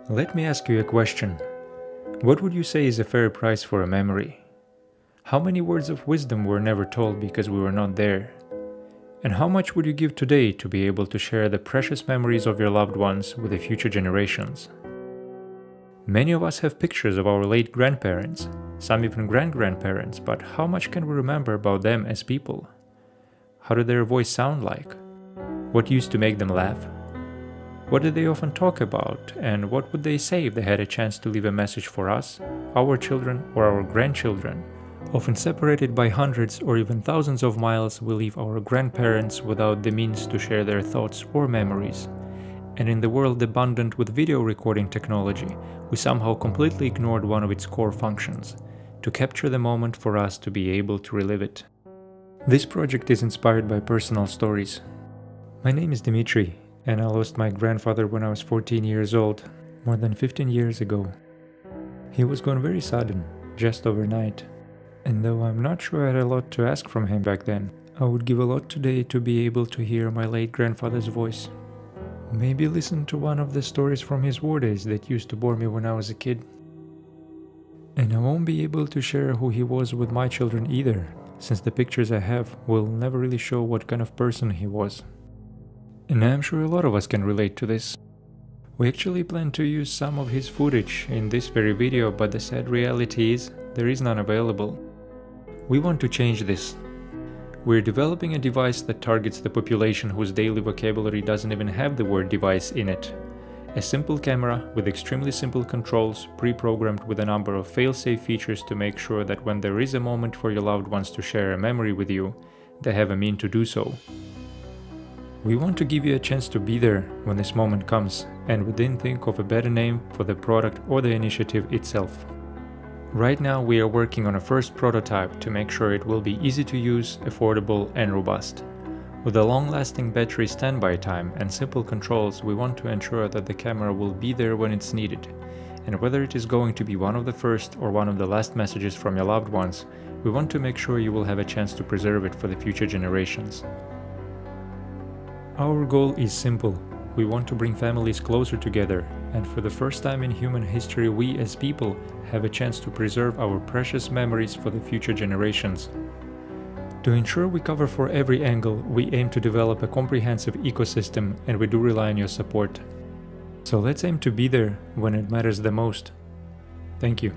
Let me ask you a question. What would you say is a fair price for a memory? How many words of wisdom were never told because we were not there? And how much would you give today to be able to share the precious memories of your loved ones with the future generations? Many of us have pictures of our late grandparents, some even grand-grandparents, but how much can we remember about them as people? How did their voice sound like? What used to make them laugh? What did they often talk about, and what would they say if they had a chance to leave a message for us, our children, or our grandchildren? Often separated by hundreds or even thousands of miles, we leave our grandparents without the means to share their thoughts or memories. And in the world abundant with video recording technology, we somehow completely ignored one of its core functions: to capture the moment for us to be able to relive it. This project is inspired by personal stories. My name is Dimitri, and I lost my grandfather when I was 14 years old, more than 15 years ago. He was gone very sudden, just overnight. And though I'm not sure I had a lot to ask from him back then, I would give a lot today to be able to hear my late grandfather's voice. Maybe listen to one of the stories from his war days that used to bore me when I was a kid. And I won't be able to share who he was with my children either, since the pictures I have will never really show what kind of person he was. And I'm sure a lot of us can relate to this. We actually plan to use some of his footage in this very video, but the sad reality is there is none available. We want to change this. We're developing a device that targets the population whose daily vocabulary doesn't even have the word device in it. A simple camera with extremely simple controls, pre-programmed with a number of fail-safe features to make sure that when there is a moment for your loved ones to share a memory with you, they have a mean to do so. We want to give you a chance to be there when this moment comes, and we didn't think of a better name for the product or the initiative itself. Right now we are working on a first prototype to make sure it will be easy to use, affordable and robust. With a long-lasting battery standby time and simple controls, we want to ensure that the camera will be there when it's needed. And whether it is going to be one of the first or one of the last messages from your loved ones, we want to make sure you will have a chance to preserve it for the future generations. Our goal is simple. We want to bring families closer together, and for the first time in human history, we as people have a chance to preserve our precious memories for the future generations. To ensure we cover for every angle, we aim to develop a comprehensive ecosystem, and we do rely on your support. So let's aim to be there when it matters the most. Thank you.